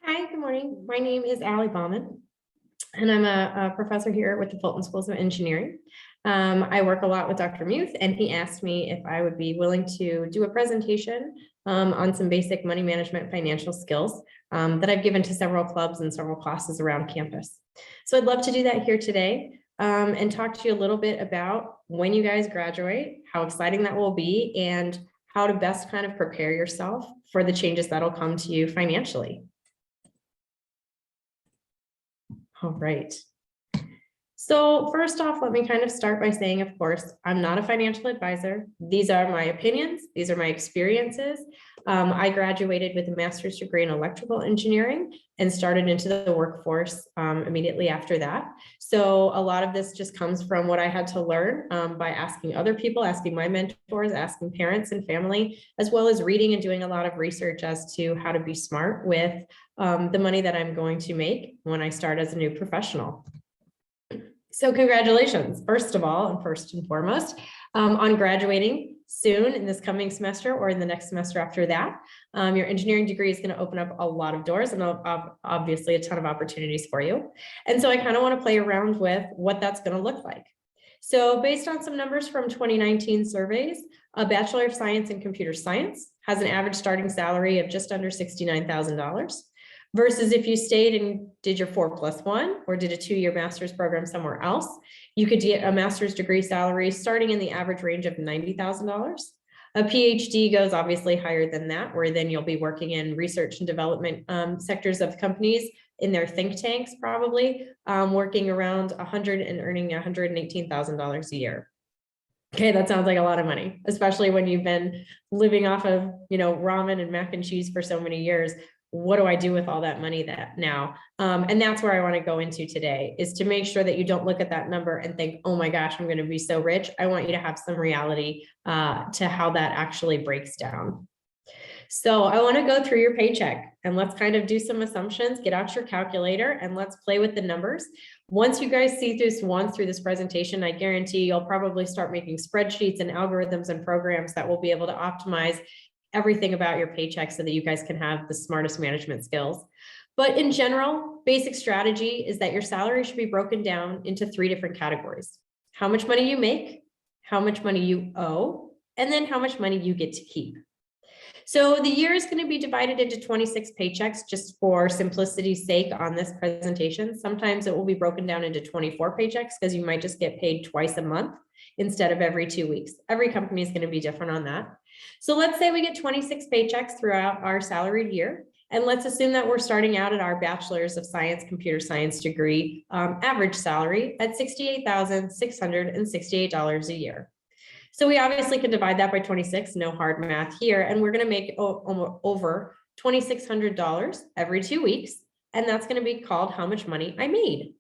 Hi, good morning. My name is Allie Bauman, and I'm a professor here with the Fulton Schools of Engineering. I work a lot with Dr. Muth, and he asked me if I would be willing to do a presentation on some basic money management financial skills that I've given to several clubs and several classes around campus. So I'd love to do that here today and talk to you a little bit about when you guys graduate, how exciting that will be, and how to best kind of prepare yourself for the changes that'll come to you financially. All right. So first off, let me kind of start by saying, of course, I'm not a financial advisor. These are my opinions. These are my experiences. I graduated with a master's degree in electrical engineering and started into the workforce immediately after that. So a lot of this just comes from what I had to learn by asking other people, asking my mentors, asking parents and family, as well as reading and doing a lot of research as to how to be smart with the money that I'm going to make when I start as a new professional. So congratulations, first of all, and first and foremost, on graduating soon in this coming semester or in the next semester after that. Your engineering degree is going to open up a lot of doors and obviously a ton of opportunities for you. And so I kind of want to play around with what that's going to look like. So based on some numbers from 2019 surveys, a Bachelor of Science in Computer Science has an average starting salary of just under $69,000. Versus if you stayed and did your 4+1 or did a 2-year master's program somewhere else, you could get a master's degree salary starting in the average range of $90,000. A PhD goes obviously higher than that, where then you'll be working in research and development sectors of companies in their think tanks, probably working around 100 and earning $118,000 a year. Okay, that sounds like a lot of money, especially when you've been living off of, ramen and mac and cheese for so many years. What do I do with all that money now? And that's where I want to go into today, is to make sure that you don't look at that number and think, oh my gosh, I'm going to be so rich. I want you to have some reality to how that actually breaks down. So I want to go through your paycheck and let's kind of do some assumptions, get out your calculator and let's play with the numbers. Once you guys see through this presentation, I guarantee you'll probably start making spreadsheets and algorithms and programs that will be able to optimize everything about your paycheck so that you guys can have the smartest management skills. But in general, basic strategy is that your salary should be broken down into 3 different categories: how much money you make, how much money you owe, and then how much money you get to keep. So the year is going to be divided into 26 paychecks just for simplicity's sake on this presentation. Sometimes it will be broken down into 24 paychecks because you might just get paid twice a month instead of every 2 weeks. Every company is going to be different on that. So let's say we get 26 paychecks throughout our salaried year. And let's assume that we're starting out at our Bachelor's of Science, Computer Science degree average salary at $68,668 a year. So we obviously can divide that by 26, no hard math here. And we're going to make over $2,600 every 2 weeks. And that's going to be called how much money I made.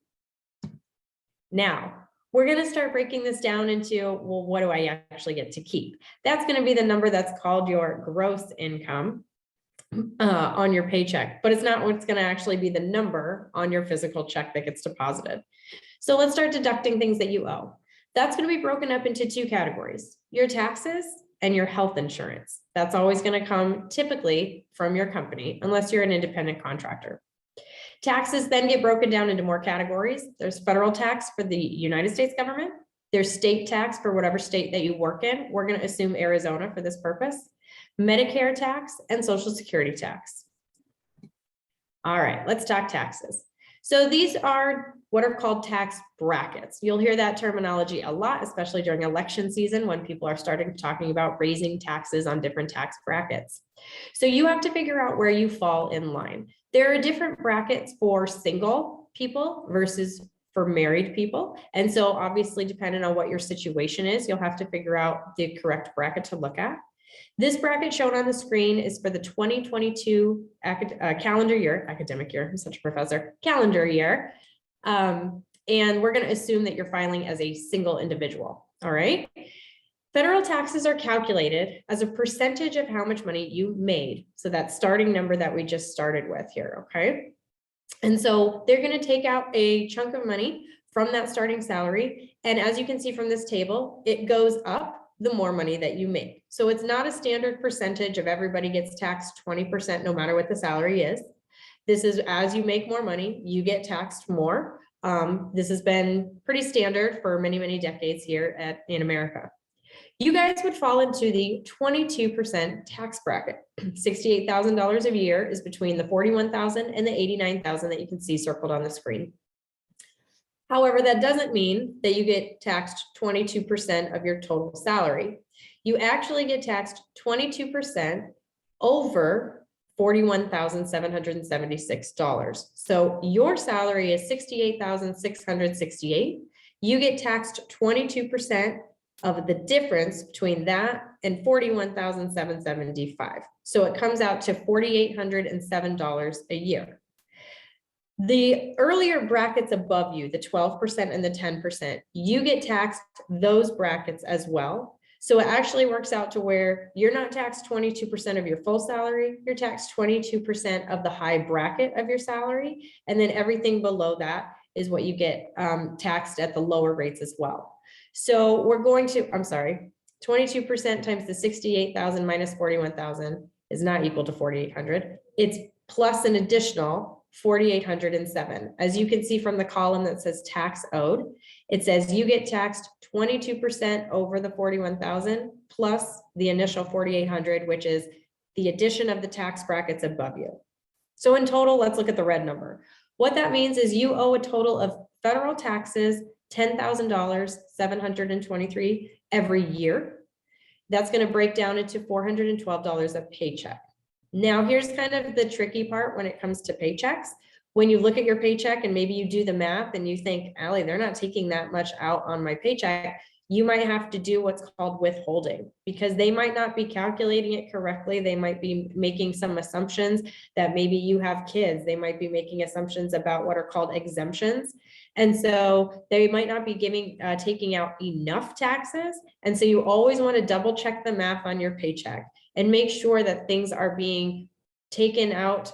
Now, we're going to start breaking this down into, well, what do I actually get to keep? That's going to be the number that's called your gross income on your paycheck, but it's not what's going to actually be the number on your physical check that gets deposited. So let's start deducting things that you owe. That's going to be broken up into 2 categories: your taxes and your health insurance. That's always going to come typically from your company, unless you're an independent contractor. Taxes then get broken down into more categories. There's federal tax for the United States government. There's state tax for whatever state that you work in. We're going to assume Arizona for this purpose. Medicare tax and Social Security tax. All right, let's talk taxes. So these are what are called tax brackets. You'll hear that terminology a lot, especially during election season when people are starting talking about raising taxes on different tax brackets. So you have to figure out where you fall in line. There are different brackets for single people versus for married people. And so obviously, depending on what your situation is, you'll have to figure out the correct bracket to look at. This bracket shown on the screen is for the 2022 calendar year, academic year, I'm such a professor, calendar year. And we're going to assume that you're filing as a single individual. All right. Federal taxes are calculated as a percentage of how much money you made. So that starting number that we just started with here. Okay. And so they're going to take out a chunk of money from that starting salary. And as you can see from this table, it goes up the more money that you make. So it's not a standard percentage of everybody gets taxed 20% no matter what the salary is. This is as you make more money, you get taxed more. This has been pretty standard for many, many decades here in America. You guys would fall into the 22% tax bracket. $68,000 a year is between the 41,000 and the 89,000 that you can see circled on the screen. However, that doesn't mean that you get taxed 22% of your total salary. You actually get taxed 22% over $41,776. So your salary is $68,668. You get taxed 22% of the difference between that and $41,775. So it comes out to $4,807 a year. The earlier brackets above you, the 12% and the 10%, you get taxed those brackets as well. So it actually works out to where you're not taxed 22% of your full salary, you're taxed 22% of the high bracket of your salary. And then everything below that is what you get taxed at the lower rates as well. So we're going to, 22% times the 68,000 minus 41,000 is not equal to 4,800. It's plus an additional 4,807. As you can see from the column that says tax owed, it says you get taxed 22% over the 41,000 plus the initial 4,800, which is the addition of the tax brackets above you. So in total, let's look at the red number. What that means is you owe a total of federal taxes, $10,723 every year. That's going to break down into $412 a paycheck. Now, here's kind of the tricky part when it comes to paychecks. When you look at your paycheck and maybe you do the math and you think, Allie, they're not taking that much out on my paycheck, you might have to do what's called withholding, because they might not be calculating it correctly. They might be making some assumptions that maybe you have kids. They might be making assumptions about what are called exemptions. And so they might not be taking out enough taxes. And so you always want to double check the math on your paycheck and make sure that things are being taken out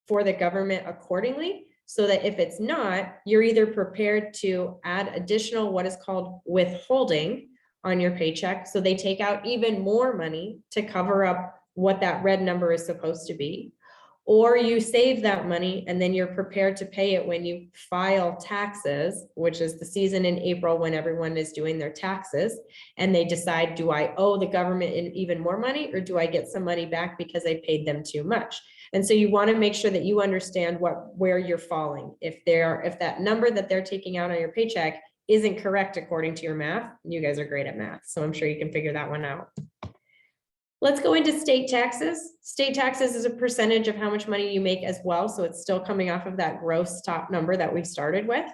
for the government accordingly, so that if it's not, you're either prepared to add additional what is called withholding on your paycheck. So they take out even more money to cover up what that red number is supposed to be. Or you save that money and then you're prepared to pay it when you file taxes, which is the season in April when everyone is doing their taxes, and they decide, do I owe the government even more money, or do I get some money back because I paid them too much? And so you want to make sure that you understand where you're falling. If that number that they're taking out on your paycheck isn't correct according to your math, you guys are great at math, so I'm sure you can figure that one out. Let's go into state taxes. State taxes is a percentage of how much money you make as well. So it's still coming off of that gross top number that we started with.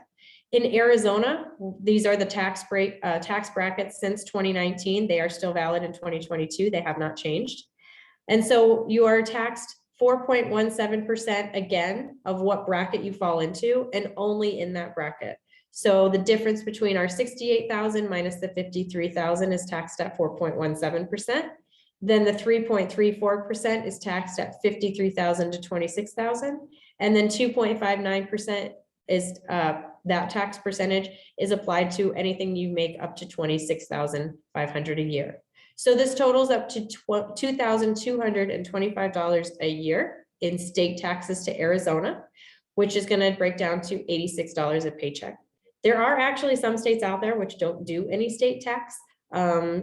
In Arizona, these are the tax brackets since 2019. They are still valid in 2022. They have not changed. And so you are taxed 4.17% again of what bracket you fall into, and only in that bracket. So the difference between our 68,000 minus the 53,000 is taxed at 4.17%. Then the 3.34% is taxed at 53,000 to 26,000. And then 2.59% is that tax percentage is applied to anything you make up to 26,500 a year. So this totals up to $2,225 a year in state taxes to Arizona, which is going to break down to $86 a paycheck. There are actually some states out there which don't do any state tax.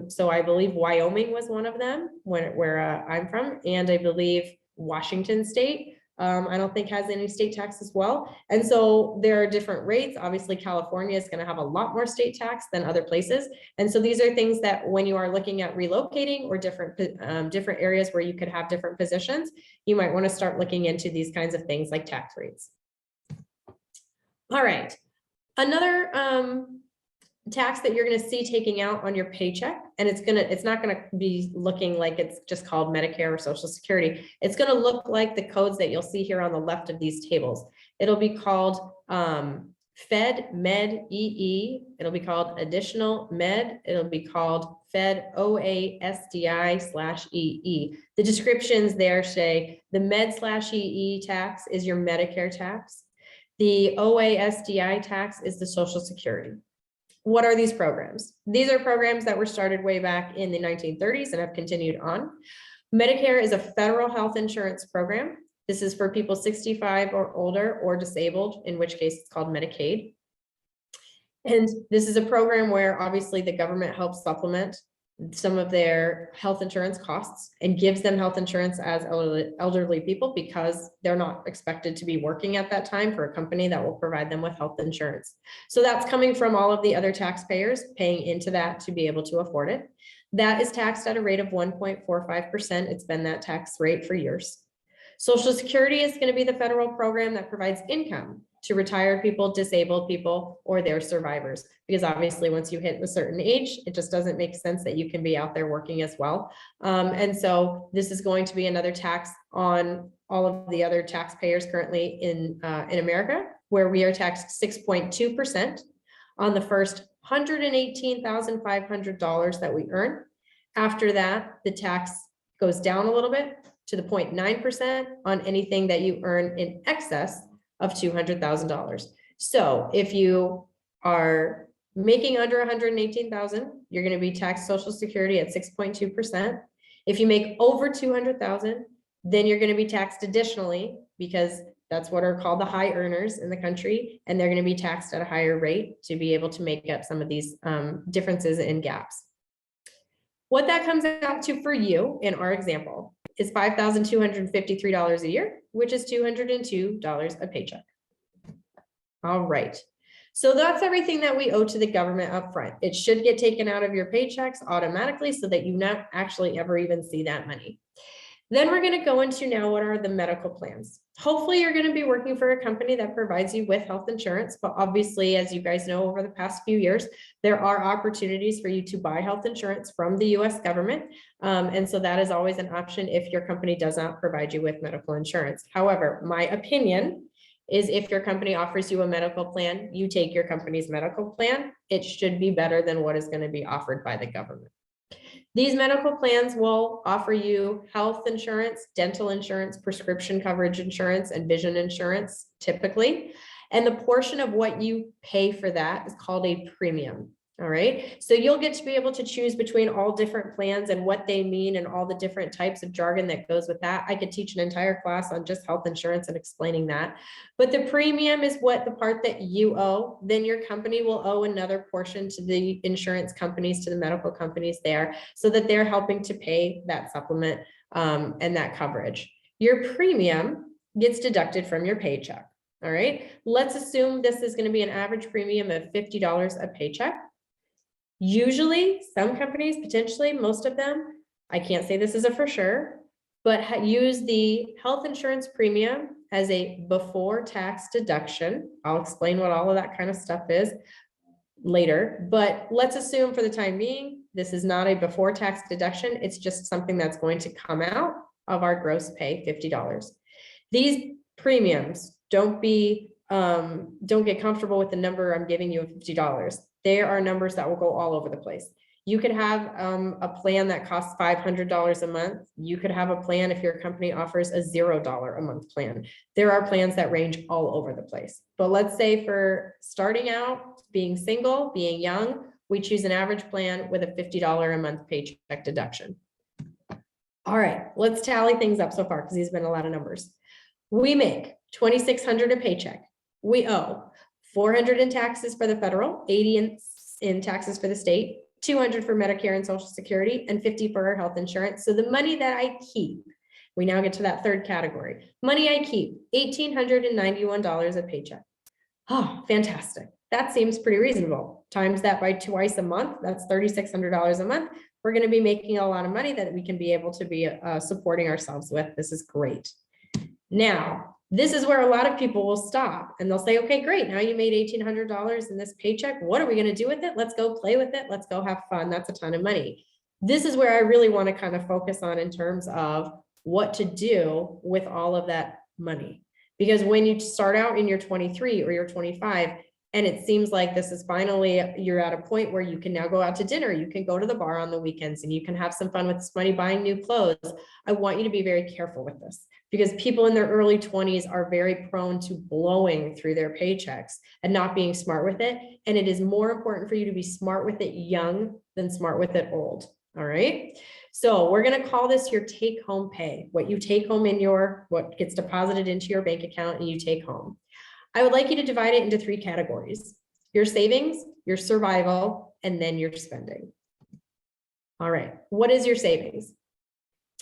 So I believe Wyoming was one of them where I'm from, and I believe Washington State, I don't think has any state tax as well. And so there are different rates. Obviously, California is going to have a lot more state tax than other places. And so these are things that when you are looking at relocating or different areas where you could have different positions, you might want to start looking into these kinds of things like tax rates. All right. Another tax that you're going to see taking out on your paycheck, and it's not going to be looking like it's just called Medicare or Social Security. It's going to look like the codes that you'll see here on the left of these tables. It'll be called Fed Med EE. It'll be called Additional Med. It'll be called Fed OASDI/EE. The descriptions there say the Med/EE tax is your Medicare tax. The OASDI tax is the Social Security. What are these programs? These are programs that were started way back in the 1930s and have continued on. Medicare is a federal health insurance program. This is for people 65 or older or disabled, in which case it's called Medicaid. And this is a program where obviously the government helps supplement some of their health insurance costs and gives them health insurance as elderly people because they're not expected to be working at that time for a company that will provide them with health insurance. So that's coming from all of the other taxpayers paying into that to be able to afford it. That is taxed at a rate of 1.45%. It's been that tax rate for years. Social Security is going to be the federal program that provides income to retired people, disabled people, or their survivors. Because obviously once you hit a certain age, it just doesn't make sense that you can be out there working as well. And so this is going to be another tax on all of the other taxpayers currently in America, where we are taxed 6.2% on the first $118,500 that we earn. After that, the tax goes down a little bit to the 0.9% on anything that you earn in excess of $200,000. So if you are making under 118,000, you're going to be taxed Social Security at 6.2%. If you make over 200,000, then you're going to be taxed additionally, because that's what are called the high earners in the country, and they're going to be taxed at a higher rate to be able to make up some of these differences in gaps. What that comes out to for you in our example is $5,253 a year, which is $202 a paycheck. All right. So that's everything that we owe to the government up front. It should get taken out of your paychecks automatically so that you not actually ever even see that money. Then we're going to go into now what are the medical plans. Hopefully you're going to be working for a company that provides you with health insurance, but obviously, as you guys know, over the past few years, there are opportunities for you to buy health insurance from the US government. And so that is always an option if your company does not provide you with medical insurance. However, my opinion is if your company offers you a medical plan, you take your company's medical plan. It should be better than what is going to be offered by the government. These medical plans will offer you health insurance, dental insurance, prescription coverage insurance, and vision insurance typically. And the portion of what you pay for that is called a premium. All right. So you'll get to be able to choose between all different plans and what they mean and all the different types of jargon that goes with that. I could teach an entire class on just health insurance and explaining that. But the premium is what the part that you owe. Then your company will owe another portion to the insurance companies, to the medical companies there, so that they're helping to pay that supplement and that coverage. Your premium gets deducted from your paycheck. All right. Let's assume this is going to be an average premium of $50 a paycheck. Usually some companies, potentially most of them, I can't say this is a for sure, but use the health insurance premium as a before tax deduction. I'll explain what all of that kind of stuff is later, but let's assume for the time being, this is not a before tax deduction. It's just something that's going to come out of our gross pay, $50. These premiums, don't get comfortable with the number I'm giving you of $50. There are numbers that will go all over the place. You could have a plan that costs $500 a month. You could have a plan if your company offers a $0 a month plan. There are plans that range all over the place. But let's say for starting out, being single, being young, we choose an average plan with a $50 a month paycheck deduction. All right, let's tally things up so far because these have been a lot of numbers. We make $2,600 a paycheck. We owe $400 in taxes for the federal, $80 in taxes for the state, $200 for Medicare and Social Security, and $50 for our health insurance. So the money that I keep, we now get to that third category. Money I keep, $1,891 a paycheck. Oh, fantastic. That seems pretty reasonable. Times that by twice a month, that's $3,600 a month. We're going to be making a lot of money that we can be able to be supporting ourselves with. This is great. Now, this is where a lot of people will stop and they'll say, okay, great. Now you made $1,800 in this paycheck. What are we going to do with it? Let's go play with it. Let's go have fun. That's a ton of money. This is where I really want to kind of focus on in terms of what to do with all of that money. Because when you start out in your 23 or you're 25, and it seems like this is finally, you're at a point where you can now go out to dinner, you can go to the bar on the weekends, and you can have some fun with this money buying new clothes. I want you to be very careful with this because people in their early 20s are very prone to blowing through their paychecks and not being smart with it. And it is more important for you to be smart with it young than smart with it old. All right. So we're going to call this your take home pay, what you take home in what gets deposited into your bank account and you take home. I would like you to divide it into 3 categories: your savings, your survival, and then your spending. All right, what is your savings?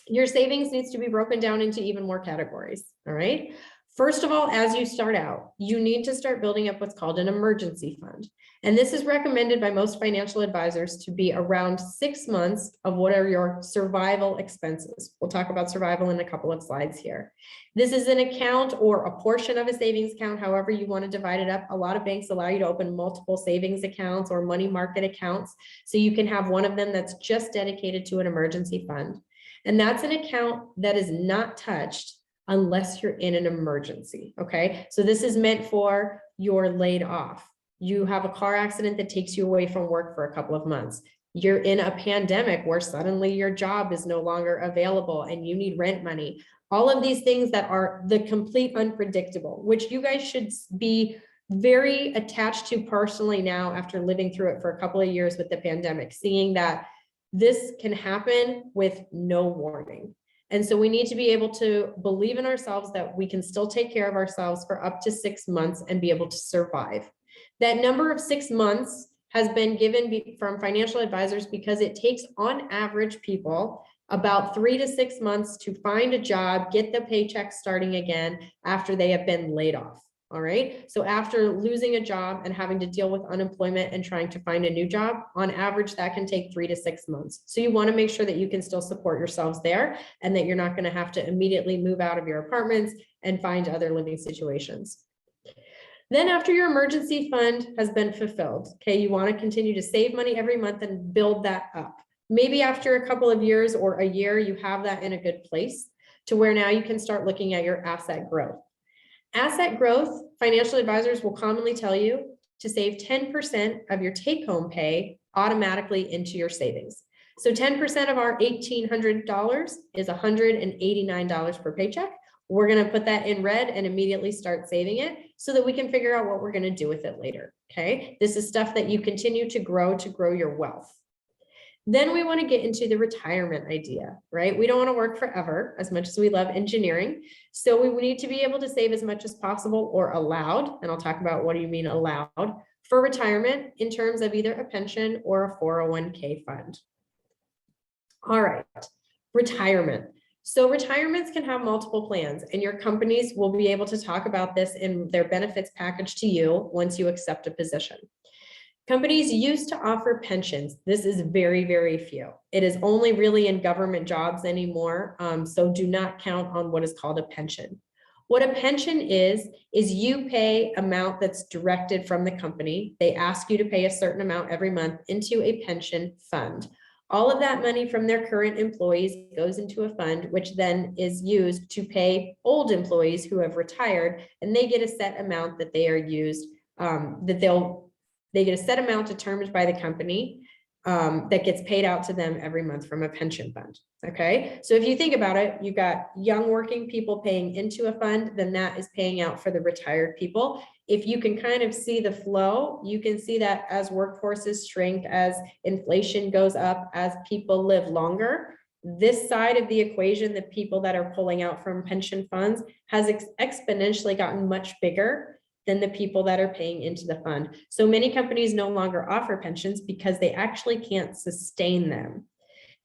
Your savings needs to be broken down into even more categories. All right. First of all, as you start out, you need to start building up what's called an emergency fund. And this is recommended by most financial advisors to be around 6 months of what are your survival expenses. We'll talk about survival in a couple of slides here. This is an account or a portion of a savings account, however you want to divide it up. A lot of banks allow you to open multiple savings accounts or money market accounts. So you can have one of them that's just dedicated to an emergency fund. And that's an account that is not touched unless you're in an emergency, okay? So this is meant for you're laid off. You have a car accident that takes you away from work for a couple of months. You're in a pandemic where suddenly your job is no longer available and you need rent money. All of these things that are the complete unpredictable, which you guys should be very attached to personally now after living through it for a couple of years with the pandemic, seeing that this can happen with no warning. And so we need to be able to believe in ourselves that we can still take care of ourselves for up to 6 months and be able to survive. That number of 6 months has been given from financial advisors because it takes on average people about 3 to 6 months to find a job, get the paycheck starting again after they have been laid off. All right. So after losing a job and having to deal with unemployment and trying to find a new job, on average, that can take 3 to 6 months. So you want to make sure that you can still support yourselves there and that you're not going to have to immediately move out of your apartments and find other living situations. Then after your emergency fund has been fulfilled, okay, you want to continue to save money every month and build that up. Maybe after a couple of years or a year, you have that in a good place to where now you can start looking at your asset growth. Asset growth, financial advisors will commonly tell you to save 10% of your take-home pay automatically into your savings. So 10% of our $1,800 is $189 per paycheck. We're going to put that in red and immediately start saving it so that we can figure out what we're going to do with it later. Okay, this is stuff that you continue to grow your wealth. Then we want to get into the retirement idea, right? We don't want to work forever as much as we love engineering. So we need to be able to save as much as possible or allowed. And I'll talk about what do you mean allowed for retirement in terms of either a pension or a 401k fund. All right, retirement. So retirements can have multiple plans and your companies will be able to talk about this in their benefits package to you once you accept a position. Companies used to offer pensions. This is very, very few. It is only really in government jobs anymore. So do not count on what is called a pension. What a pension is you pay amount that's directed from the company. They ask you to pay a certain amount every month into a pension fund. All of that money from their current employees goes into a fund, which then is used to pay old employees who have retired, and they get a set amount that they are used, they get a set amount determined by the company that gets paid out to them every month from a pension fund. Okay, so if you think about it, you've got young working people paying into a fund, then that is paying out for the retired people. If you can kind of see the flow, you can see that as workforces shrink, as inflation goes up, as people live longer, this side of the equation, the people that are pulling out from pension funds has exponentially gotten much bigger than the people that are paying into the fund. So many companies no longer offer pensions because they actually can't sustain them.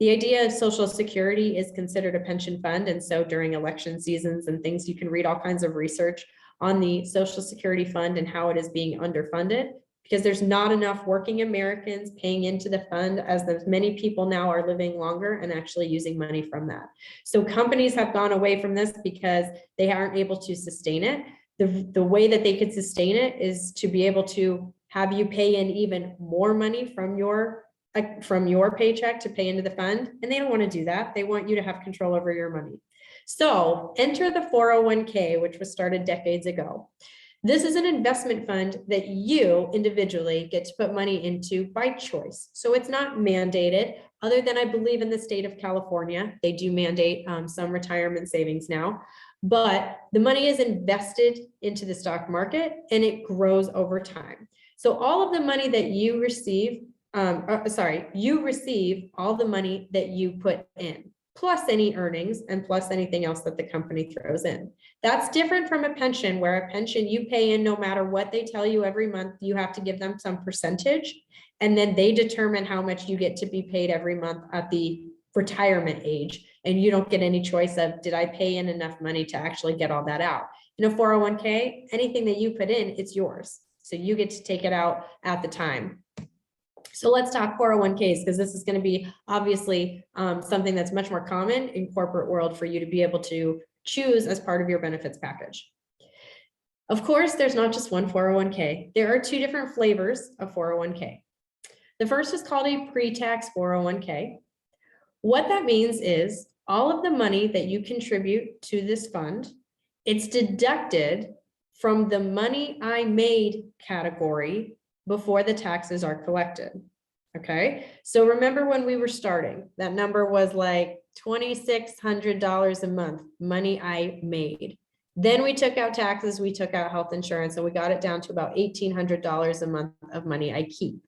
The idea of Social Security is considered a pension fund. And so during election seasons and things, you can read all kinds of research on the Social Security fund and how it is being underfunded because there's not enough working Americans paying into the fund as many people now are living longer and actually using money from that. So companies have gone away from this because they aren't able to sustain it. The way that they could sustain it is to be able to have you pay in even more money from your paycheck to pay into the fund. And they don't want to do that. They want you to have control over your money. So enter the 401k, which was started decades ago. This is an investment fund that you individually get to put money into by choice. So it's not mandated, other than I believe in the state of California, they do mandate some retirement savings now. But the money is invested into the stock market and it grows over time. So all of the money that you receive you receive all the money that you put in, plus any earnings and plus anything else that the company throws in. That's different from a pension, where a pension you pay in no matter what they tell you every month, you have to give them some percentage, and then they determine how much you get to be paid every month at the retirement age. And you don't get any choice of, did I pay in enough money to actually get all that out? In a 401k, anything that you put in, it's yours. So you get to take it out at the time. So let's talk 401ks, because this is going to be obviously something that's much more common in corporate world for you to be able to choose as part of your benefits package. Of course, there's not just one 401k. There are two different flavors of 401k. The first is called a pre-tax 401k. What that means is all of the money that you contribute to this fund, it's deducted from the money I made category before the taxes are collected. Okay, so remember when we were starting, that number was like $2,600 a month, money I made. Then we took out taxes, we took out health insurance, and we got it down to about $1,800 a month of money I keep.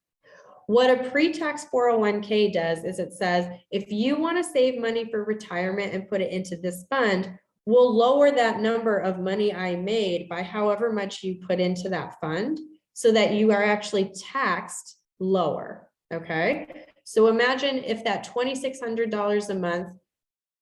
What a pre-tax 401k does is it says, if you want to save money for retirement and put it into this fund, we'll lower that number of money I made by however much you put into that fund, so that you are actually taxed lower. Okay, so imagine if that $2,600 a month,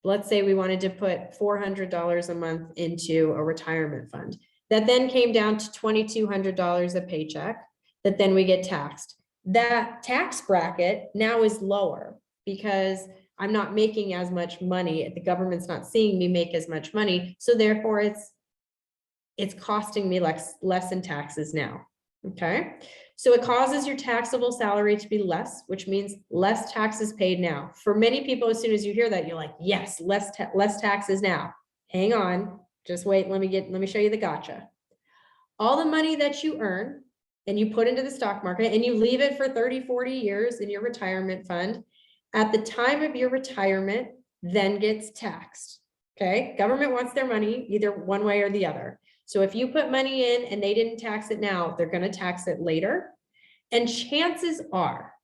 let's say we wanted to put $400 a month into a retirement fund, that then came down to $2,200 a paycheck, that then we get taxed. That tax bracket now is lower because I'm not making as much money. The government's not seeing me make as much money. So therefore it's costing me less in taxes now. Okay, so it causes your taxable salary to be less, which means less taxes paid now. For many people, as soon as you hear that, you're like, yes, less taxes now. Hang on, just wait. Let me show you the gotcha. All the money that you earn and you put into the stock market and you leave it for 30, 40 years in your retirement fund, at the time of your retirement, then gets taxed. Okay, government wants their money either one way or the other. So if you put money in and they didn't tax it now, they're going to tax it later. And chances are,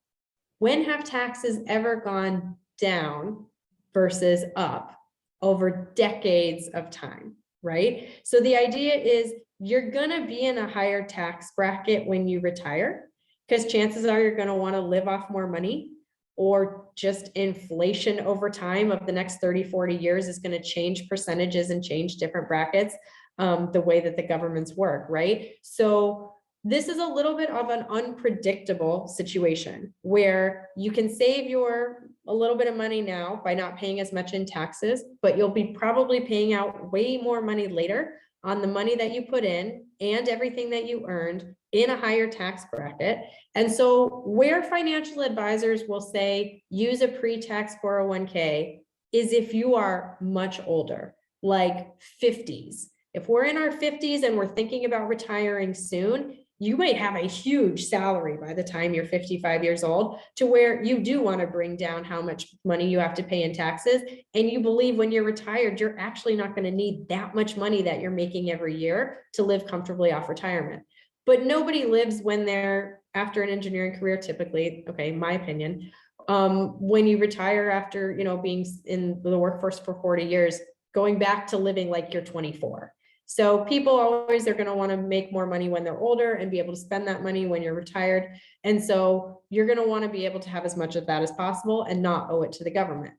when have taxes ever gone down versus up over decades of time, right? So the idea is you're going to be in a higher tax bracket when you retire, because chances are you're going to want to live off more money, or just inflation over time of the next 30, 40 years is going to change percentages and change different brackets. The way that the governments work, right? So this is a little bit of an unpredictable situation where you can save a little bit of money now by not paying as much in taxes, but you'll be probably paying out way more money later on the money that you put in and everything that you earned in a higher tax bracket. And so where financial advisors will say, use a pre-tax 401k is if you are much older, like 50s. If we're in our 50s and we're thinking about retiring soon, you might have a huge salary by the time you're 55 years old, to where you do want to bring down how much money you have to pay in taxes. And you believe when you're retired, you're actually not going to need that much money that you're making every year to live comfortably off retirement. But nobody lives when they're after an engineering career, typically, okay, my opinion, when you retire after, being in the workforce for 40 years, going back to living like you're 24. So people always are going to want to make more money when they're older and be able to spend that money when you're retired. And so you're going to want to be able to have as much of that as possible and not owe it to the government,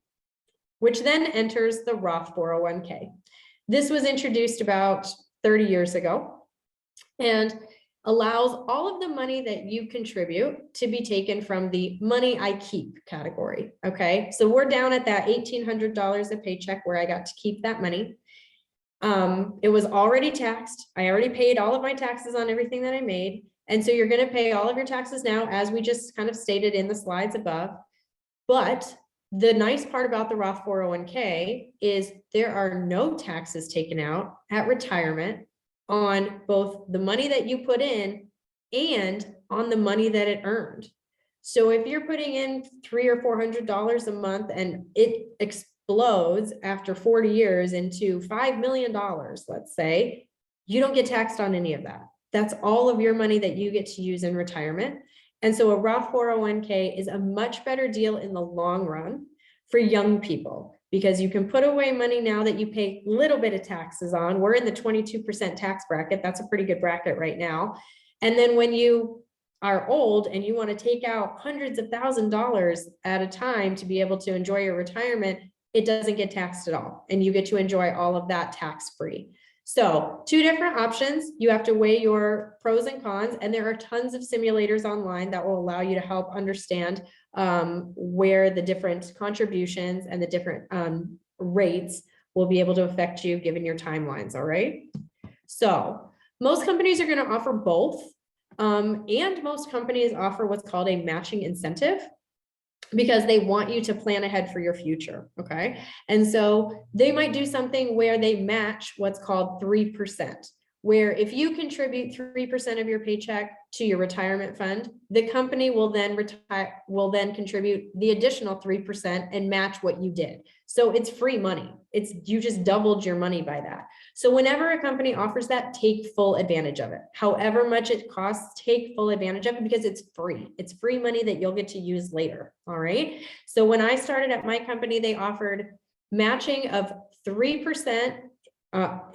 which then enters the Roth 401k. This was introduced about 30 years ago and allows all of the money that you contribute to be taken from the money I keep category. Okay, so we're down at that $1,800 a paycheck where I got to keep that money. It was already taxed. I already paid all of my taxes on everything that I made. And so you're going to pay all of your taxes now, as we just kind of stated in the slides above. But the nice part about the Roth 401k is there are no taxes taken out at retirement on both the money that you put in and on the money that it earned. So if you're putting in $300 or $400 a month and it explodes after 40 years into $5 million, let's say, you don't get taxed on any of that. That's all of your money that you get to use in retirement. And so a Roth 401k is a much better deal in the long run for young people, because you can put away money now that you pay a little bit of taxes on. We're in the 22% tax bracket. That's a pretty good bracket right now. And then when you are old and you want to take out hundreds of $1,000s at a time to be able to enjoy your retirement, it doesn't get taxed at all. And you get to enjoy all of that tax-free. So 2 different options. You have to weigh your pros and cons, and there are tons of simulators online that will allow you to help understand where the different contributions and the different rates will be able to affect you given your timelines. All right. So most companies are going to offer both. And most companies offer what's called a matching incentive, because they want you to plan ahead for your future. Okay. And so they might do something where they match what's called 3%, where if you contribute 3% of your paycheck to your retirement fund, the company will then contribute the additional 3% and match what you did. So it's free money. You just doubled your money by that. So whenever a company offers that, take full advantage of it. However much it costs, take full advantage of it, because it's free. It's free money that you'll get to use later. All right. So when I started at my company, they offered matching of 3%.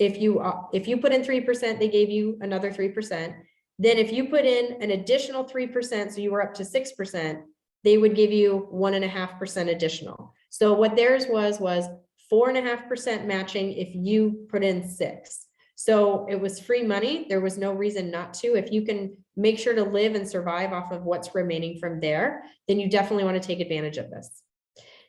If you put in 3%, they gave you another 3%. Then if you put in an additional 3%, so you were up to 6%, they would give you 1.5% additional. So what theirs was 4.5% matching if you put in 6. So it was free money. There was no reason not to. If you can make sure to live and survive off of what's remaining from there, then you definitely want to take advantage of this.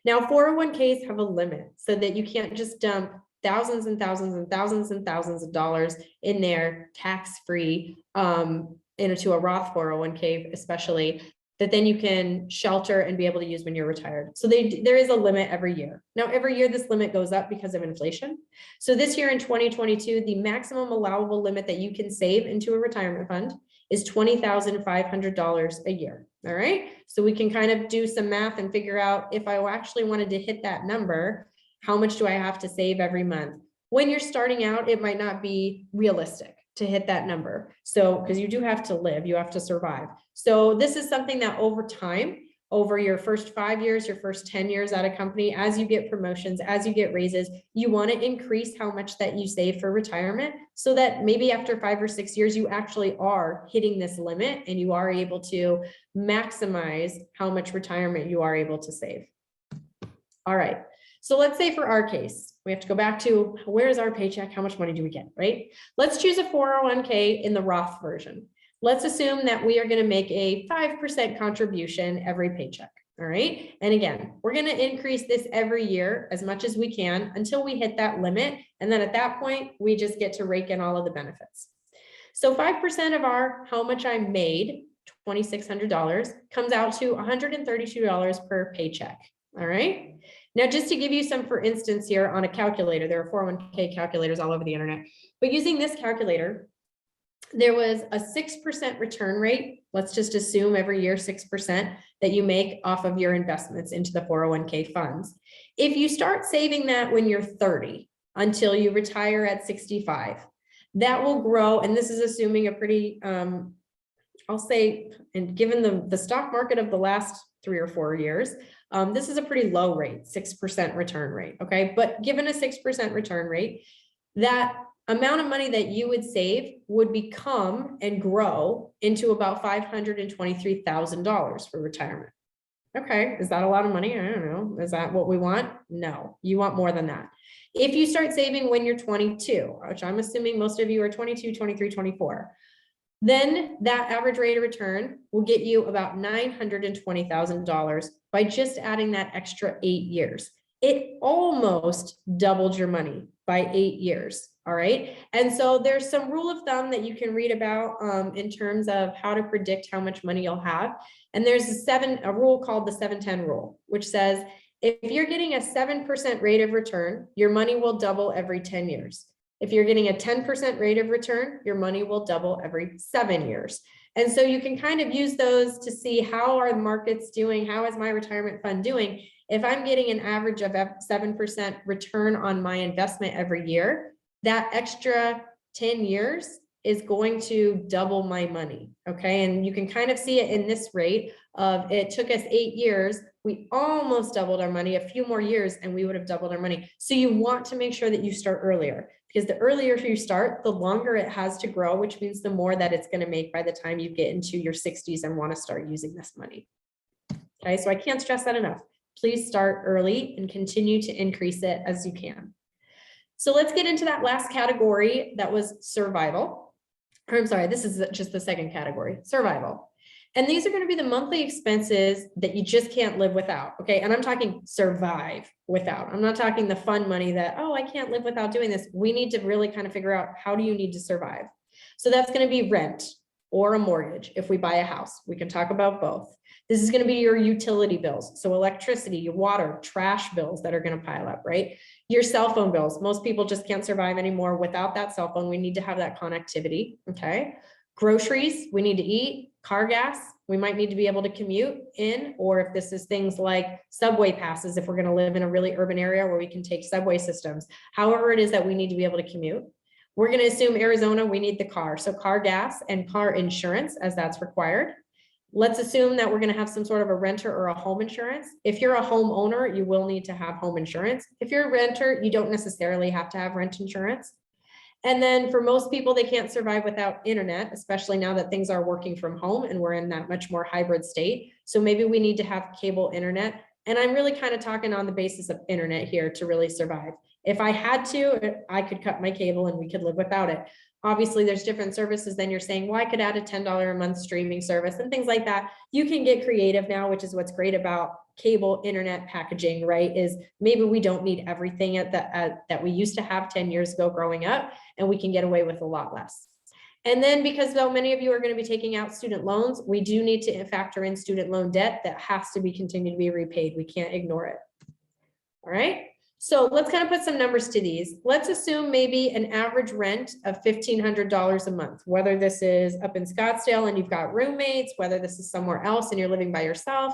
Now, 401ks have a limit, so that you can't just dump thousands and thousands and thousands and thousands of dollars in there tax-free into a Roth 401k, especially, that then you can shelter and be able to use when you're retired. So there is a limit every year. Now, every year this limit goes up because of inflation. So this year in 2022, the maximum allowable limit that you can save into a retirement fund is $20,500 a year. All right. So we can kind of do some math and figure out, if I actually wanted to hit that number, how much do I have to save every month? When you're starting out, it might not be realistic to hit that number. So, because you do have to live, you have to survive. So this is something that over time, over your first 5 years, your first 10 years at a company, as you get promotions, as you get raises, you want to increase how much that you save for retirement, so that maybe after 5 or 6 years, you actually are hitting this limit and you are able to maximize how much retirement you are able to save. All right. So let's say for our case, we have to go back to, where's our paycheck? How much money do we get, right? Let's choose a 401k in the Roth version. Let's assume that we are going to make a 5% contribution every paycheck. All right. And again, we're going to increase this every year as much as we can until we hit that limit. And then at that point, we just get to rake in all of the benefits. So 5% of how much I made, $2,600, comes out to $132 per paycheck. All right. Now, just to give you some, for instance, here on a calculator, there are 401k calculators all over the internet, but using this calculator, there was a 6% return rate. Let's just assume every year 6% that you make off of your investments into the 401k funds. If you start saving that when you're 30 until you retire at 65, that will grow. And this is assuming a pretty, I'll say, and given the stock market of the last 3 or 4 years, this is a pretty low rate, 6% return rate. Okay. But given a 6% return rate, that amount of money that you would save would become and grow into about $523,000 for retirement. Okay. Is that a lot of money? I don't know. Is that what we want? No, you want more than that. If you start saving when you're 22, which I'm assuming most of you are 22, 23, 24, then that average rate of return will get you about $920,000 by just adding that extra 8 years. It almost doubled your money by 8 years. All right. And so there's some rule of thumb that you can read about in terms of how to predict how much money you'll have. And there's a rule called the 7-10 rule, which says if you're getting a 7% rate of return, your money will double every 10 years. If you're getting a 10% rate of return, your money will double every 7 years. And so you can kind of use those to see, how are the markets doing? How is my retirement fund doing? If I'm getting an average of 7% return on my investment every year, that extra 10 years is going to double my money. Okay. And you can kind of see it in this rate of it took us 8 years. We almost doubled our money, a few more years, and we would have doubled our money. So you want to make sure that you start earlier, because the earlier you start, the longer it has to grow, which means the more that it's going to make by the time you get into your 60s and want to start using this money. Okay. So I can't stress that enough. Please start early and continue to increase it as you can. So let's get into that last category that was survival. Or I'm sorry, this is just the second category, survival. And these are going to be the monthly expenses that you just can't live without. Okay. And I'm talking survive without. I'm not talking the fun money that, oh, I can't live without doing this. We need to really kind of figure out, how do you need to survive? So that's going to be rent or a mortgage. If we buy a house, we can talk about both. This is going to be your utility bills. So electricity, your water, trash bills that are going to pile up, right? Your cell phone bills. Most people just can't survive anymore without that cell phone. We need to have that connectivity. Okay. Groceries, we need to eat. Car gas, we might need to be able to commute in, or if this is things like subway passes, if we're going to live in a really urban area where we can take subway systems, however it is that we need to be able to commute. We're going to assume Arizona, we need the car. So car gas and car insurance, as that's required. Let's assume that we're going to have some sort of a renter or a home insurance. If you're a homeowner, you will need to have home insurance. If you're a renter, you don't necessarily have to have rent insurance. And then for most people, they can't survive without internet, especially now that things are working from home and we're in that much more hybrid state. So maybe we need to have cable internet. And I'm really kind of talking on the basis of internet here to really survive. If I had to, I could cut my cable and we could live without it. Obviously, there's different services. Then you're saying, well, I could add a $10 a month streaming service and things like that. You can get creative now, which is what's great about cable internet packaging, right? Is maybe we don't need everything that we used to have 10 years ago growing up, and we can get away with a lot less. And then because though many of you are going to be taking out student loans, we do need to factor in student loan debt that has to be continued to be repaid. We can't ignore it. All right. So let's kind of put some numbers to these. Let's assume maybe an average rent of $1,500 a month, whether this is up in Scottsdale and you've got roommates, whether this is somewhere else and you're living by yourself.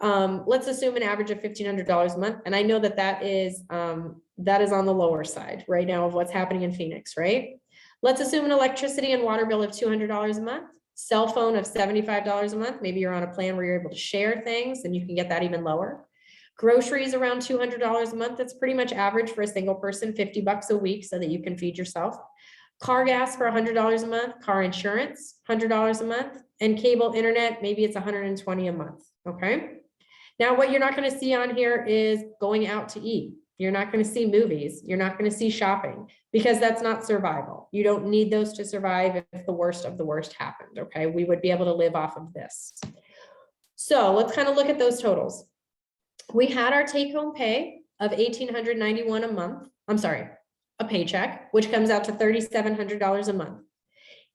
Let's assume an average of $1,500 a month. And I know that that is on the lower side right now of what's happening in Phoenix, right? Let's assume an electricity and water bill of $200 a month, cell phone of $75 a month. Maybe you're on a plan where you're able to share things and you can get that even lower. Groceries around $200 a month. That's pretty much average for a single person, $50 a week so that you can feed yourself. Car gas for $100 a month, car insurance, $100 a month, and cable internet, maybe it's $120 a month, okay? Now, what you're not gonna see on here is going out to eat. You're not gonna see movies. You're not gonna see shopping because that's not survival. You don't need those to survive if the worst of the worst happened, okay? We would be able to live off of this. So let's kind of look at those totals. We had our take-home pay of $1,891 a month. I'm sorry, a paycheck, which comes out to $3,700 a month.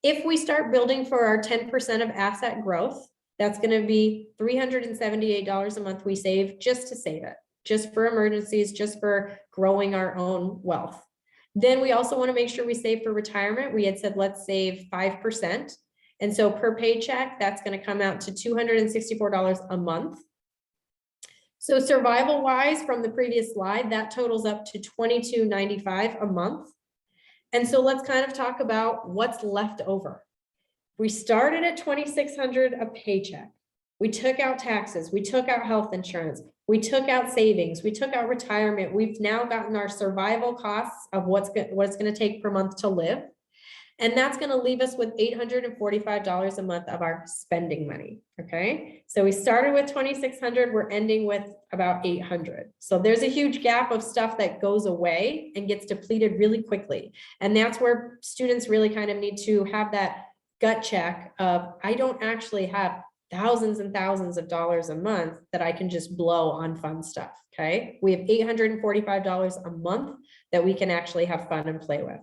If we start building for our 10% of asset growth, that's going to be $378 a month we save just to save it, just for emergencies, just for growing our own wealth. Then we also want to make sure we save for retirement. We had said, let's save 5%. And so per paycheck, that's going to come out to $264 a month. So survival wise from the previous slide, that totals up to $22.95 a month. And so let's kind of talk about what's left over. We started at $2,600 a paycheck. We took out taxes. We took out health insurance. We took out savings. We took out retirement. We've now gotten our survival costs of what it's going to take per month to live. And that's going to leave us with $845 a month of our spending money. Okay. So we started with $2,600. We're ending with about $800. So there's a huge gap of stuff that goes away and gets depleted really quickly. And that's where students really kind of need to have that gut check of, I don't actually have thousands and thousands of dollars a month that I can just blow on fun stuff. Okay. We have $845 a month that we can actually have fun and play with.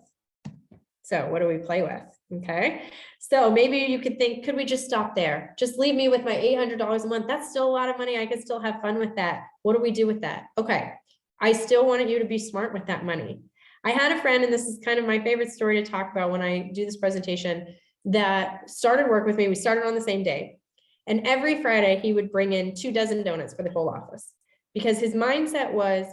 So what do we play with? Okay. So maybe you could think, could we just stop there? Just leave me with my $800 a month. That's still a lot of money. I could still have fun with that. What do we do with that? Okay. I still wanted you to be smart with that money. I had a friend, and this is kind of my favorite story to talk about when I do this presentation, that started work with me. We started on the same day. And every Friday he would bring in 24 donuts for the whole office because his mindset was,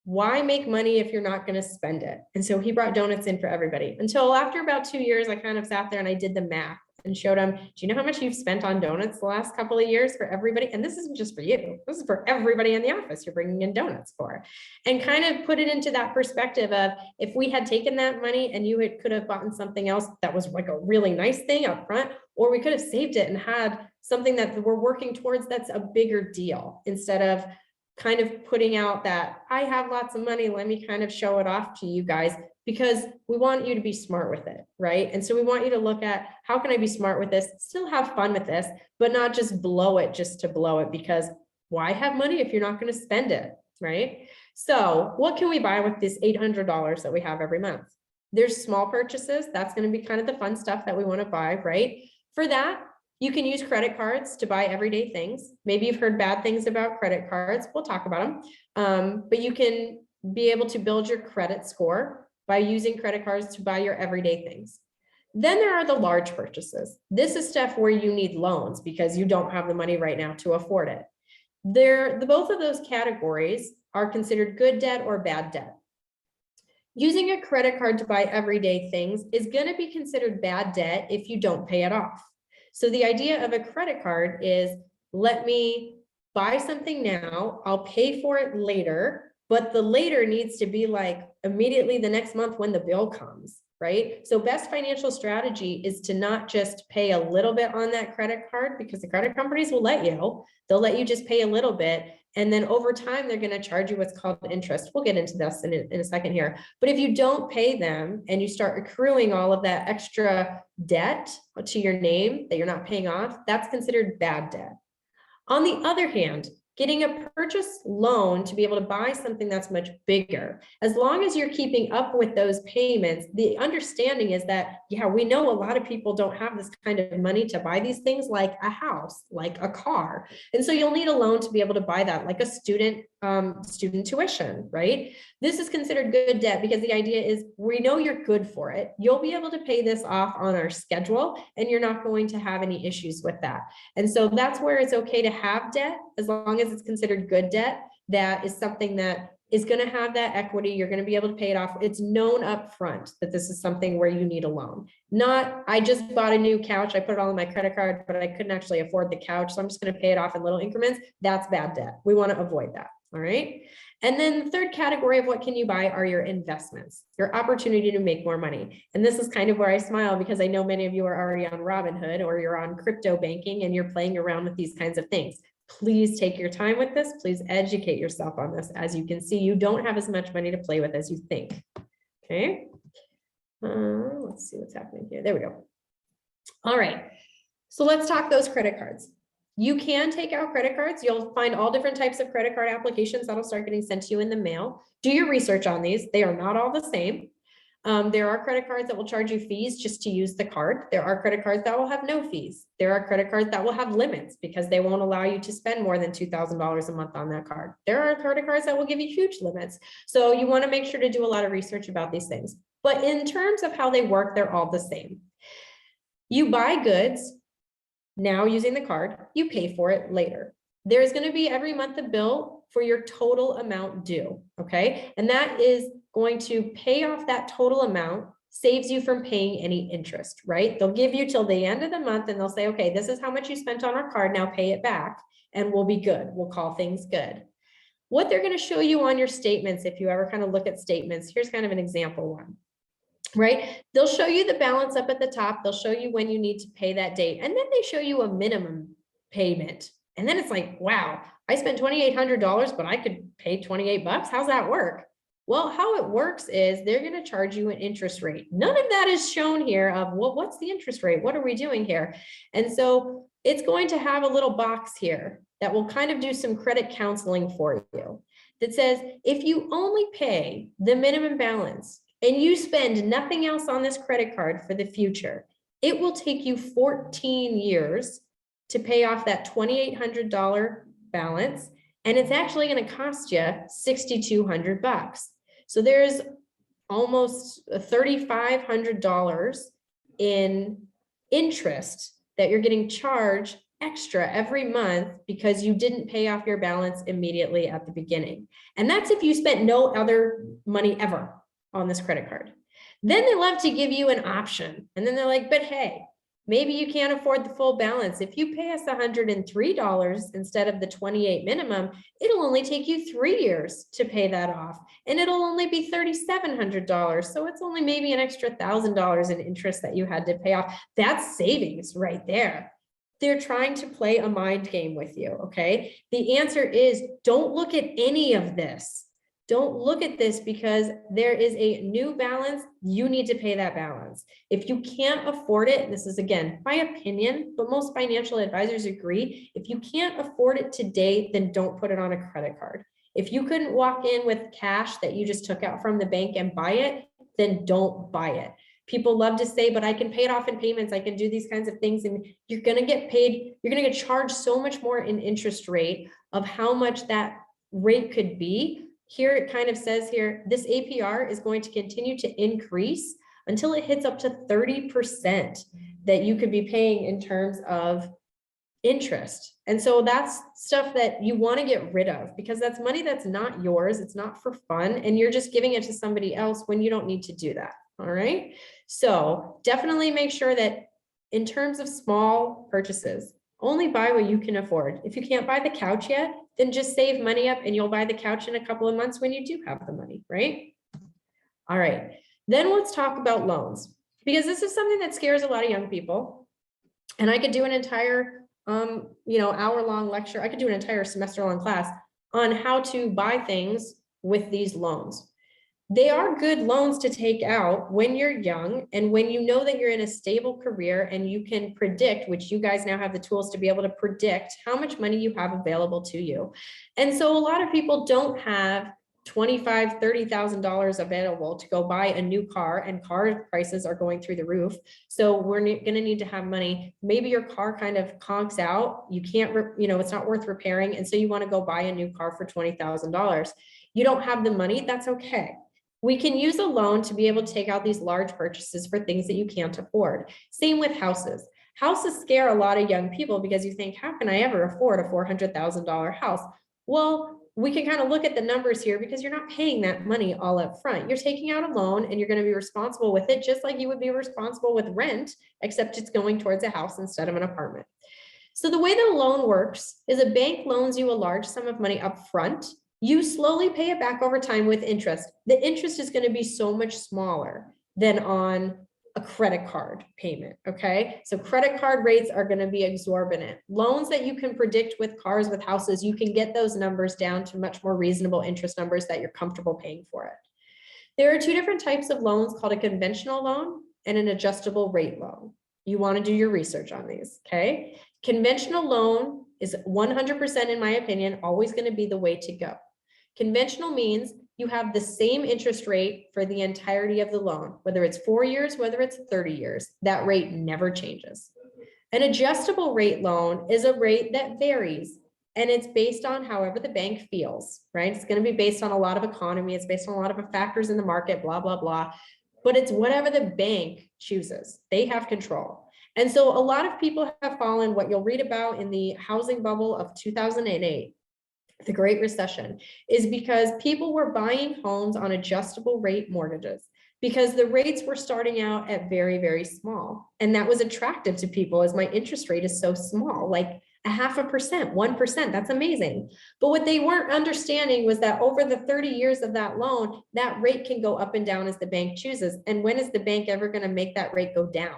why make money if you're not going to spend it? And so he brought donuts in for everybody until after about 2 years, I kind of sat there and I did the math and showed him, do you know how much you've spent on donuts the last couple of years for everybody? And this isn't just for you. This is for everybody in the office you're bringing in donuts for. And kind of put it into that perspective of if we had taken that money and you could have bought something else that was like a really nice thing up front, or we could have saved it and had something that we're working towards that's a bigger deal instead of kind of putting out that I have lots of money, let me kind of show it off to you guys, because we want you to be smart with it, right? And so we want you to look at how can I be smart with this, still have fun with this, but not just blow it just to blow it, because why have money if you're not going to spend it, right? So what can we buy with this $800 that we have every month? There's small purchases. That's going to be kind of the fun stuff that we want to buy, right? For that, you can use credit cards to buy everyday things. Maybe you've heard bad things about credit cards. We'll talk about them. But you can be able to build your credit score by using credit cards to buy your everyday things. Then there are the large purchases. This is stuff where you need loans because you don't have the money right now to afford it. Both of those categories are considered good debt or bad debt. Using a credit card to buy everyday things is going to be considered bad debt if you don't pay it off. So the idea of a credit card is, let me buy something now, I'll pay for it later, but the later needs to be like immediately the next month when the bill comes, right? So best financial strategy is to not just pay a little bit on that credit card, because the credit companies will they'll let you just pay a little bit. And then over time, they're going to charge you what's called interest. We'll get into this in a second here. But if you don't pay them and you start accruing all of that extra debt to your name that you're not paying off, that's considered bad debt. On the other hand, getting a purchase loan to be able to buy something that's much bigger, as long as you're keeping up with those payments, the understanding is that, yeah, we know a lot of people don't have this kind of money to buy these things like a house, like a car. And so you'll need a loan to be able to buy that, like a student tuition, right? This is considered good debt because the idea is we know you're good for it. You'll be able to pay this off on our schedule and you're not going to have any issues with that. And so that's where it's okay to have debt as long as it's considered good debt. That is something that is going to have that equity. You're going to be able to pay it off. It's known up front that this is something where you need a loan. Not, I just bought a new couch, I put it all on my credit card, but I couldn't actually afford the couch, so I'm just going to pay it off in little increments. That's bad debt. We want to avoid that. All right. And then the third category of what can you buy are your investments, your opportunity to make more money. And this is kind of where I smile because I know many of you are already on Robinhood or you're on crypto banking and you're playing around with these kinds of things. Please take your time with this. Please educate yourself on this. As you can see, you don't have as much money to play with as you think. Okay. Let's see what's happening here. There we go. All right. So let's talk those credit cards. You can take out credit cards. You'll find all different types of credit card applications that'll start getting sent to you in the mail. Do your research on these. They are not all the same. There are credit cards that will charge you fees just to use the card. There are credit cards that will have no fees. There are credit cards that will have limits because they won't allow you to spend more than $2,000 a month on that card. There are credit cards that will give you huge limits. So you want to make sure to do a lot of research about these things. But in terms of how they work, they're all the same. You buy goods now using the card, you pay for it later. There's going to be every month a bill for your total amount due, okay? And that is going to pay off that total amount, saves you from paying any interest, right? They'll give you till the end of the month and they'll say, okay, this is how much you spent on our card, now pay it back and we'll be good. We'll call things good. What they're going to show you on your statements, if you ever kind of look at statements, here's kind of an example one. Right? They'll show you the balance up at the top. They'll show you when you need to pay that date. And then they show you a minimum payment. And then it's like, wow, I spent $2,800, but I could pay 28 bucks. How's that work? Well, how it works is they're going to charge you an interest rate. None of that is shown here of, well, what's the interest rate? What are we doing here? And so it's going to have a little box here that will kind of do some credit counseling for you that says, if you only pay the minimum balance, and you spend nothing else on this credit card for the future, it will take you 14 years to pay off that $2,800 balance. And it's actually going to cost you 6,200 bucks. So there's almost $3,500 in interest that you're getting charged extra every month because you didn't pay off your balance immediately at the beginning. And that's if you spent no other money ever on this credit card. Then they love to give you an option. And then they're like, but hey, maybe you can't afford the full balance. If you pay us $103 instead of the 28 minimum, it'll only take you 3 years to pay that off. And it'll only be $3,700. So it's only maybe an extra $1,000 in interest that you had to pay off. That's savings right there. They're trying to play a mind game with you, okay? The answer is don't look at any of this. Don't look at this because there is a new balance. You need to pay that balance. If you can't afford it, this is again, my opinion, but most financial advisors agree. If you can't afford it today, then don't put it on a credit card. If you couldn't walk in with cash that you just took out from the bank and buy it, then don't buy it. People love to say, but I can pay it off in payments. I can do these kinds of things. And you're going to get paid. You're going to get charged so much more in interest rate of how much that rate could be. Here it kind of says here, this APR is going to continue to increase until it hits up to 30% that you could be paying in terms of interest. And so that's stuff that you want to get rid of because that's money that's not yours. It's not for fun. And you're just giving it to somebody else when you don't need to do that. All right. So definitely make sure that in terms of small purchases, only buy what you can afford. If you can't buy the couch yet, then just save money up and you'll buy the couch in a couple of months when you do have the money, right? All right, then let's talk about loans because this is something that scares a lot of young people. And I could do an entire, hour-long lecture. I could do an entire semester-long class on how to buy things with these loans. They are good loans to take out when you're young and when you know that you're in a stable career and you can predict, which you guys now have the tools to be able to predict how much money you have available to you. And so a lot of people don't have $25,000, $30,000 available to go buy a new car, and car prices are going through the roof. So we're going to need to have money. Maybe your car kind of conks out. You can't, it's not worth repairing. And so you want to go buy a new car for $20,000. You don't have the money. That's okay. We can use a loan to be able to take out these large purchases for things that you can't afford. Same with houses. Houses scare a lot of young people because you think, how can I ever afford a $400,000 house? Well, we can kind of look at the numbers here because you're not paying that money all up front. You're taking out a loan and you're going to be responsible with it just like you would be responsible with rent, except it's going towards a house instead of an apartment. So the way the loan works is a bank loans you a large sum of money up front. You slowly pay it back over time with interest. The interest is going to be so much smaller than on a credit card payment, okay? So credit card rates are going to be exorbitant. Loans that you can predict with cars, with houses, you can get those numbers down to much more reasonable interest numbers that you're comfortable paying for it. There are two different types of loans called a conventional loan and an adjustable rate loan. You want to do your research on these, okay? Conventional loan is 100%, in my opinion, always going to be the way to go. Conventional means you have the same interest rate for the entirety of the loan, whether it's 4 years, whether it's 30 years, that rate never changes. An adjustable rate loan is a rate that varies and it's based on however the bank feels, right? It's going to be based on a lot of economy. It's based on a lot of factors in the market, blah, blah, blah. But it's whatever the bank chooses. They have control. And so a lot of people have fallen, what you'll read about in the housing bubble of 2008, the Great Recession, is because people were buying homes on adjustable rate mortgages because the rates were starting out at very, very small. And that was attractive to people as my interest rate is so small, like 0.5%, 1%, that's amazing. But what they weren't understanding was that over the 30 years of that loan, that rate can go up and down as the bank chooses. And when is the bank ever going to make that rate go down?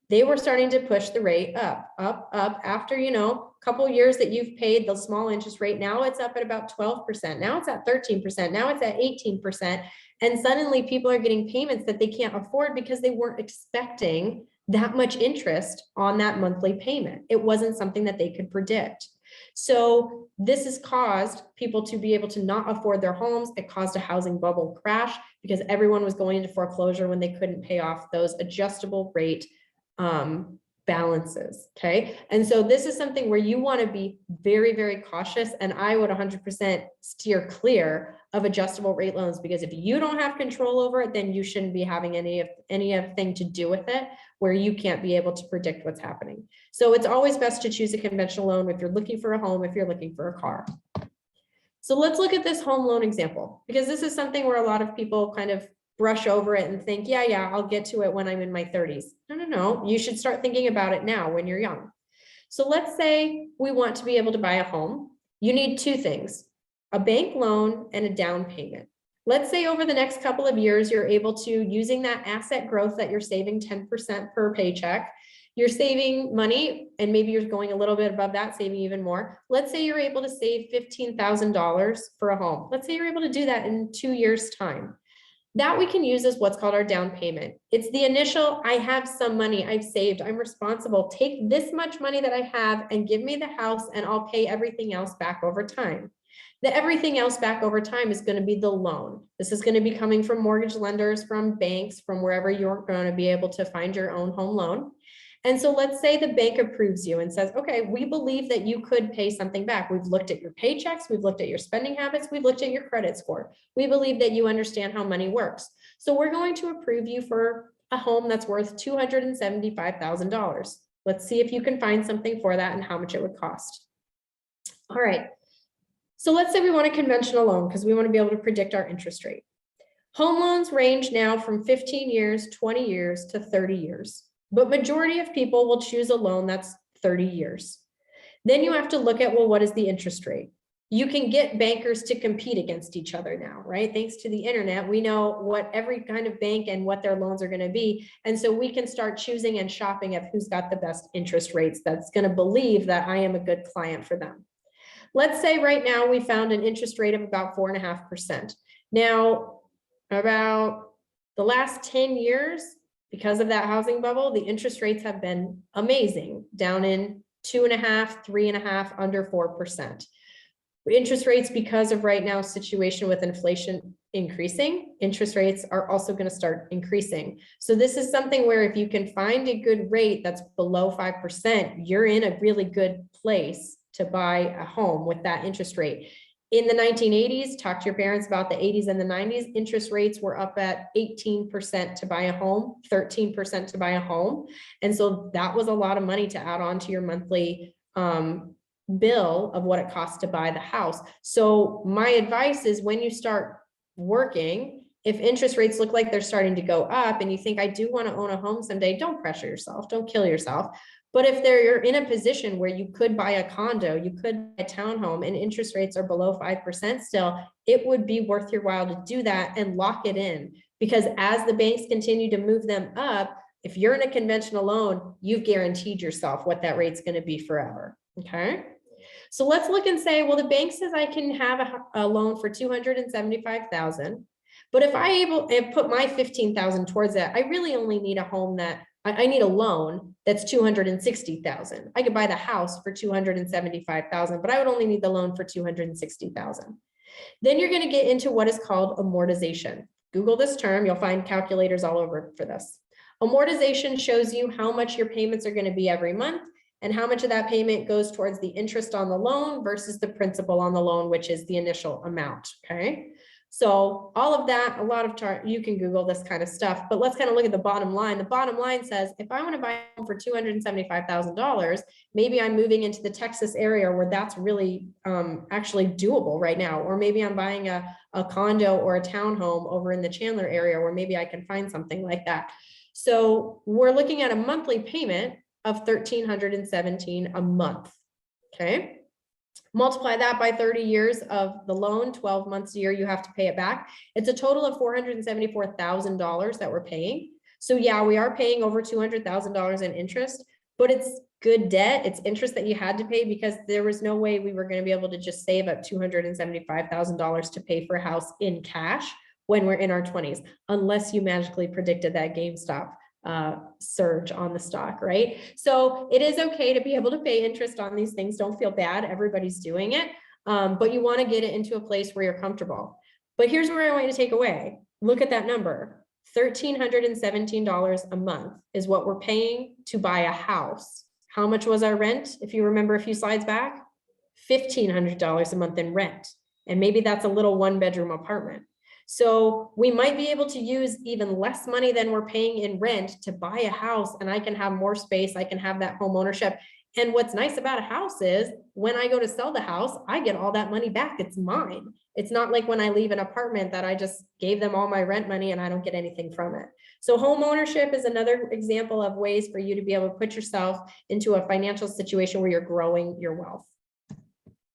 They were starting to push the rate up after, a couple of years that you've paid the small interest rate. Now it's up at about 12%. Now it's at 13%. Now it's at 18%. And suddenly people are getting payments that they can't afford because they weren't expecting that much interest on that monthly payment. It wasn't something that they could predict. So this has caused people to be able to not afford their homes. It caused a housing bubble crash because everyone was going into foreclosure when they couldn't pay off those adjustable rate balances. Okay. And so this is something where you want to be very, very cautious. And I would 100% steer clear of adjustable rate loans, because if you don't have control over it, then you shouldn't be having anything to do with it where you can't be able to predict what's happening. So it's always best to choose a conventional loan if you're looking for a home, if you're looking for a car. So let's look at this home loan example, because this is something where a lot of people kind of brush over it and think, yeah, I'll get to it when I'm in my 30s. No, you should start thinking about it now when you're young. So let's say we want to be able to buy a home. You need two things, a bank loan and a down payment. Let's say over the next couple of years, you're able to, using that asset growth that you're saving 10% per paycheck, you're saving money, and maybe you're going a little bit above that, saving even more. Let's say you're able to save $15,000 for a home. Let's say you're able to do that in 2 years' time. That we can use as what's called our down payment. It's the initial, I have some money I've saved, I'm responsible. Take this much money that I have and give me the house, and I'll pay everything else back over time. The everything else back over time is going to be the loan. This is going to be coming from mortgage lenders, from banks, from wherever you're going to be able to find your own home loan. And so let's say the bank approves you and says, okay, we believe that you could pay something back. We've looked at your paychecks, we've looked at your spending habits, we've looked at your credit score. We believe that you understand how money works. So we're going to approve you for a home that's worth $275,000. Let's see if you can find something for that and how much it would cost. All right. So let's say we want a conventional loan because we want to be able to predict our interest rate. Home loans range now from 15 years, 20 years to 30 years. But majority of people will choose a loan that's 30 years. Then you have to look at, well, what is the interest rate? You can get bankers to compete against each other now, right? Thanks to the internet, we know what every kind of bank and what their loans are going to be. And so we can start choosing and shopping at who's got the best interest rates that's going to believe that I am a good client for them. Let's say right now we found an interest rate of about 4.5%. Now, about the last 10 years, because of that housing bubble, the interest rates have been amazing, down in 2.5%, 3.5%, under 4%. Interest rates, because of right now situation with inflation increasing, interest rates are also going to start increasing. So this is something where if you can find a good rate that's below 5%, you're in a really good place to buy a home with that interest rate. In the 1980s, talk to your parents about the 80s and the 90s, interest rates were up at 18% to buy a home, 13% to buy a home. And so that was a lot of money to add on to your monthly bill of what it costs to buy the house. So my advice is, when you start working, if interest rates look like they're starting to go up and you think, I do want to own a home someday, don't pressure yourself, don't kill yourself. But if you're in a position where you could buy a condo, you could buy a townhome, and interest rates are below 5% still, it would be worth your while to do that and lock it in. Because as the banks continue to move them up, if you're in a conventional loan, you've guaranteed yourself what that rate's going to be forever. Okay. So let's look and say, well, the bank says I can have a loan for $275,000. But if I put my $15,000 towards that, I really only need a home that I need a loan that's $260,000. I could buy the house for $275,000, but I would only need the loan for $260,000. Then you're going to get into what is called amortization. Google this term, you'll find calculators all over for this. Amortization shows you how much your payments are going to be every month and how much of that payment goes towards the interest on the loan versus the principal on the loan, which is the initial amount. Okay. So all of that, a lot of you can Google this kind of stuff, but let's kind of look at the bottom line. The bottom line says, if I want to buy a home for $275,000, maybe I'm moving into the Texas area where that's really actually doable right now. Or maybe I'm buying a condo or a townhome over in the Chandler area where maybe I can find something like that. So we're looking at a monthly payment of $1,317 a month. Okay. Multiply that by 30 years of the loan, 12 months a year, you have to pay it back. It's a total of $474,000 that we're paying. So yeah, we are paying over $200,000 in interest, but it's good debt. It's interest that you had to pay because there was no way we were going to be able to just save up $275,000 to pay for a house in cash when we're in our 20s, unless you magically predicted that GameStop surge on the stock, right? So it is okay to be able to pay interest on these things. Don't feel bad. Everybody's doing it. But you want to get it into a place where you're comfortable. But here's where I want you to take away. Look at that number, $1,317 a month is what we're paying to buy a house. How much was our rent? If you remember a few slides back, $1,500 a month in rent. And maybe that's a little 1-bedroom apartment. So we might be able to use even less money than we're paying in rent to buy a house, and I can have more space. I can have that home ownership. And what's nice about a house is when I go to sell the house, I get all that money back. It's mine. It's not like when I leave an apartment that I just gave them all my rent money and I don't get anything from it. So home ownership is another example of ways for you to be able to put yourself into a financial situation where you're growing your wealth.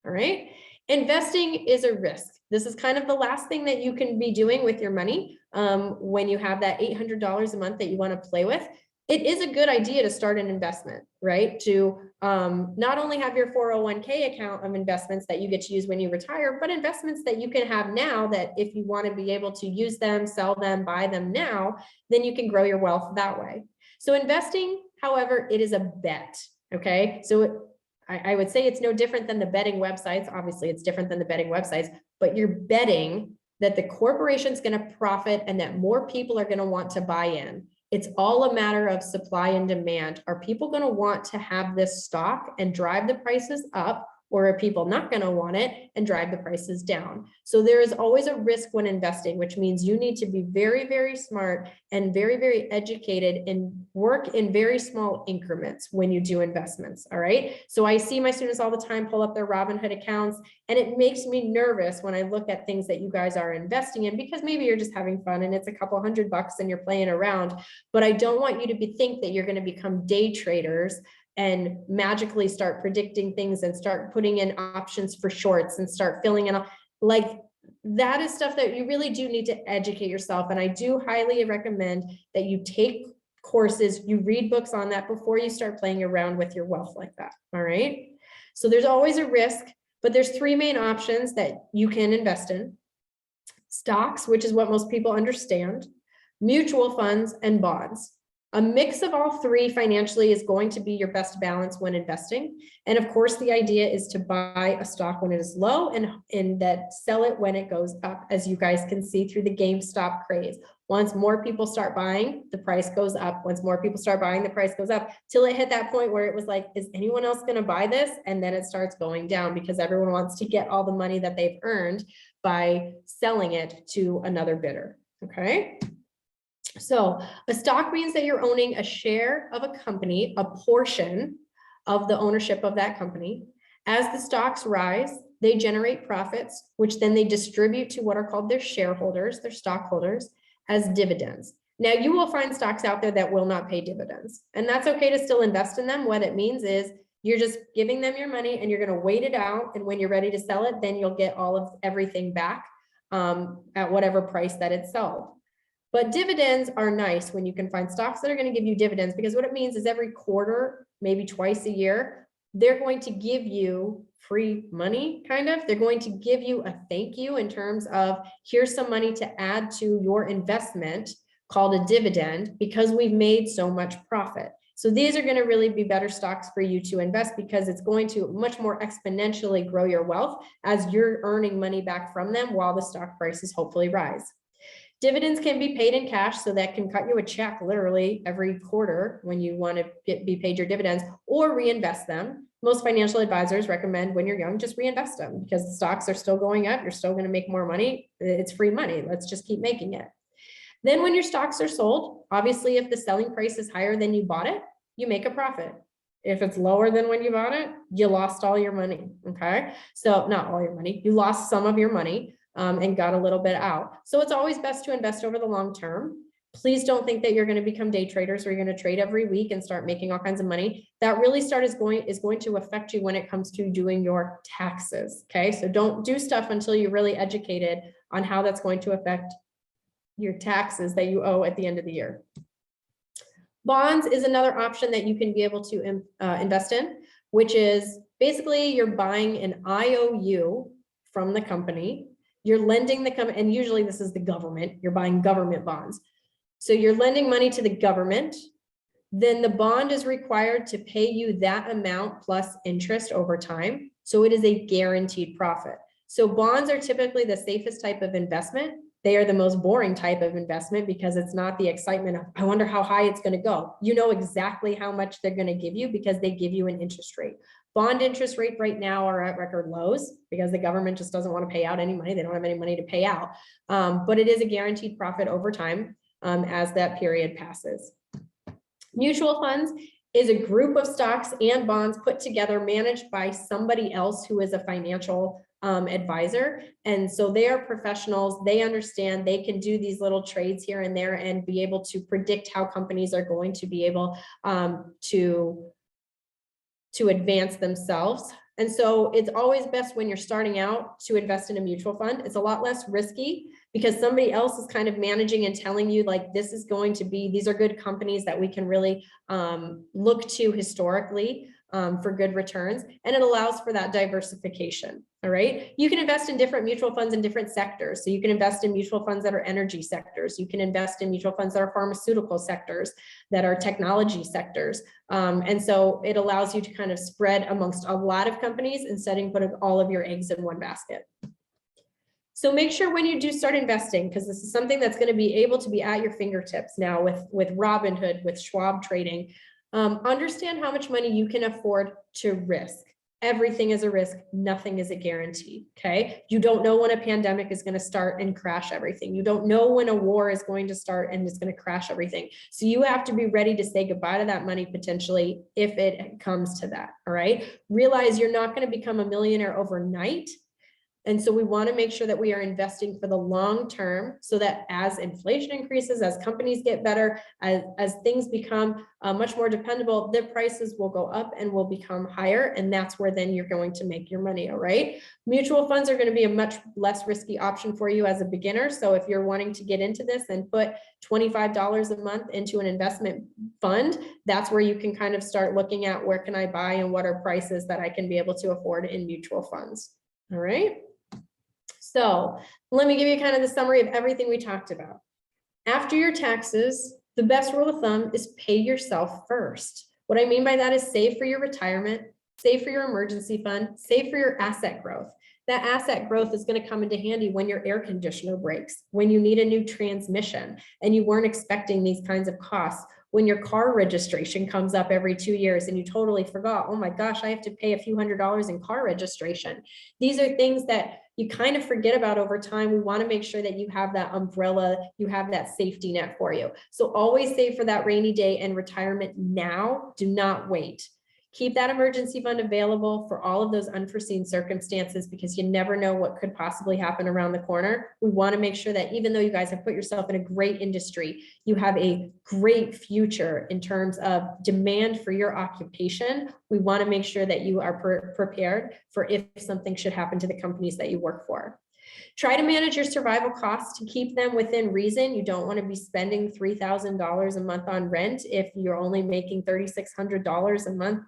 All right. Investing is a risk. This is kind of the last thing that you can be doing with your money when you have that $800 a month that you want to play with. It is a good idea to start an investment, right? To not only have your 401k account of investments that you get to use when you retire, but investments that you can have now that if you want to be able to use them, sell them, buy them now, then you can grow your wealth that way. So investing, however, it is a bet, okay? So I would say it's no different than the betting websites. Obviously, it's different than the betting websites, but you're betting that the corporation's going to profit and that more people are going to want to buy in. It's all a matter of supply and demand. Are people going to want to have this stock and drive the prices up, or are people not going to want it and drive the prices down? So there is always a risk when investing, which means you need to be very, very smart and very, very educated and work in very small increments when you do investments. All right. So I see my students all the time pull up their Robinhood accounts, and it makes me nervous when I look at things that you guys are investing in, because maybe you're just having fun and it's a couple $100 and you're playing around. But I don't want you to think that you're going to become day traders and magically start predicting things and start putting in options for shorts and start filling in. Like, that is stuff that you really do need to educate yourself. And I do highly recommend that you take courses, you read books on that before you start playing around with your wealth like that. All right. So there's always a risk, but there's 3 main options that you can invest in: stocks, which is what most people understand, mutual funds, and bonds. A mix of all 3 financially is going to be your best balance when investing. And of course, the idea is to buy a stock when it is low and that sell it when it goes up, as you guys can see through the GameStop craze. Once more people start buying, the price goes up. Once more people start buying, the price goes up, till it hit that point where it was like, is anyone else going to buy this? And then it starts going down because everyone wants to get all the money that they've earned by selling it to another bidder. Okay. So a stock means that you're owning a share of a company, a portion of the ownership of that company. As the stocks rise, they generate profits, which then they distribute to what are called their shareholders, their stockholders, as dividends. Now, you will find stocks out there that will not pay dividends, and that's okay to still invest in them. What it means is you're just giving them your money and you're going to wait it out. And when you're ready to sell it, then you'll get all of everything back at whatever price that it's sold. But dividends are nice when you can find stocks that are going to give you dividends, because what it means is every quarter, maybe twice a year, they're going to give you free money, kind of. They're going to give you a thank you in terms of, here's some money to add to your investment called a dividend, because we've made so much profit. So these are going to really be better stocks for you to invest, because it's going to much more exponentially grow your wealth as you're earning money back from them while the stock prices hopefully rise. Dividends can be paid in cash, so that can cut you a check literally every quarter when you want to be paid your dividends, or reinvest them. Most financial advisors recommend when you're young, just reinvest them, because the stocks are still going up. You're still going to make more money. It's free money. Let's just keep making it. Then when your stocks are sold, obviously, if the selling price is higher than you bought it, you make a profit. If it's lower than when you bought it, you lost all your money. Okay. So not all your money, you lost some of your money. And got a little bit out. So it's always best to invest over the long term. Please don't think that you're going to become day traders, or you're going to trade every week and start making all kinds of money. That really is going to affect you when it comes to doing your taxes. Okay, so don't do stuff until you're really educated on how that's going to affect your taxes that you owe at the end of the year. Bonds is another option that you can be able to invest in, which is basically you're buying an IOU from the company. You're lending the company, and usually this is the government, you're buying government bonds. So you're lending money to the government, then the bond is required to pay you that amount plus interest over time. So it is a guaranteed profit. So bonds are typically the safest type of investment, They are the most boring type of investment because it's not the excitement of, I wonder how high it's going to go. You know exactly how much they're going to give you because they give you an interest rate. Bond interest rates right now are at record lows because the government just doesn't want to pay out any money. They don't have any money to pay out. But it is a guaranteed profit over time as that period passes. Mutual funds is a group of stocks and bonds put together, managed by somebody else who is a financial advisor. And so they are professionals. They understand, they can do these little trades here and there and be able to predict how companies are going to be able to advance themselves. And so it's always best when you're starting out to invest in a mutual fund. It's a lot less risky because somebody else is kind of managing and telling you like, this is going to be, these are good companies that we can really look to historically for good returns. And it allows for that diversification. All right. You can invest in different mutual funds in different sectors. So you can invest in mutual funds that are energy sectors. You can invest in mutual funds that are pharmaceutical sectors, that are technology sectors. And so it allows you to kind of spread amongst a lot of companies instead of putting all of your eggs in one basket. So make sure when you do start investing, because this is something that's going to be able to be at your fingertips now with Robinhood, with Schwab Trading, understand how much money you can afford to risk. Everything is a risk. Nothing is a guarantee. Okay. You don't know when a pandemic is going to start and crash everything. You don't know when a war is going to start and it's going to crash everything. So you have to be ready to say goodbye to that money potentially if it comes to that. All right. Realize you're not going to become a millionaire overnight. And so we want to make sure that we are investing for the long term so that as inflation increases, as companies get better, as things become much more dependable, their prices will go up and will become higher. And that's where then you're going to make your money. All right. Mutual funds are going to be a much less risky option for you as a beginner. So if you're wanting to get into this and put $25 a month into an investment fund, that's where you can kind of start looking at where can I buy and what are prices that I can be able to afford in mutual funds. All right. So let me give you kind of the summary of everything we talked about. After your taxes, the best rule of thumb is pay yourself first. What I mean by that is save for your retirement, save for your emergency fund, save for your asset growth. That asset growth is going to come into handy when your air conditioner breaks, when you need a new transmission and you weren't expecting these kinds of costs, when your car registration comes up every 2 years and you totally forgot, oh my gosh, I have to pay a few $100s in car registration. These are things that you kind of forget about over time. We want to make sure that you have that umbrella, you have that safety net for you. So always save for that rainy day and retirement now. Do not wait. Keep that emergency fund available for all of those unforeseen circumstances because you never know what could possibly happen around the corner. We want to make sure that even though you guys have put yourself in a great industry, you have a great future in terms of demand for your occupation. We want to make sure that you are prepared for if something should happen to the companies that you work for. Try to manage your survival costs to keep them within reason. You don't want to be spending $3,000 a month on rent if you're only making $3,600 a month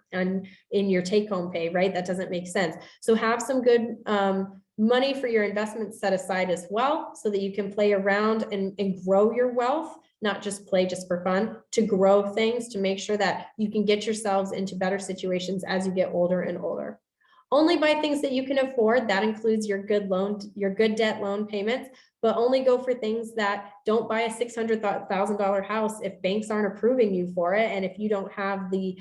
in your take-home pay, right? That doesn't make sense. So have some good money for your investments set aside as well so that you can play around and grow your wealth, not just play just for fun, to grow things, to make sure that you can get yourselves into better situations as you get older and older. Only buy things that you can afford. That includes your good debt loan payments, but only go for things that don't buy a $600,000 house if banks aren't approving you for it. And if you don't have the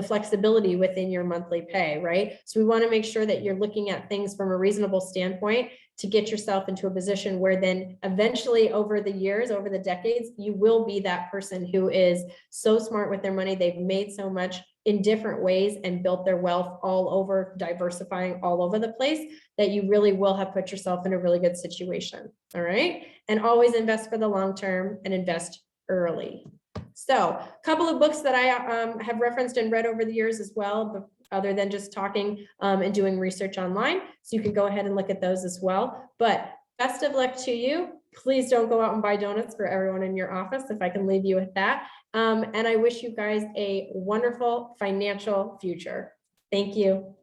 flexibility within your monthly pay, right? So we want to make sure that you're looking at things from a reasonable standpoint to get yourself into a position where then eventually over the years, over the decades, you will be that person who is so smart with their money. They've made so much in different ways and built their wealth all over, diversifying all over the place, that you really will have put yourself in a really good situation. All right. And always invest for the long term and invest early. So a couple of books that I have referenced and read over the years as well, but other than just talking and doing research online. So you can go ahead and look at those as well. But best of luck to you. Please don't go out and buy donuts for everyone in your office, if I can leave you with that. And I wish you guys a wonderful financial future. Thank you.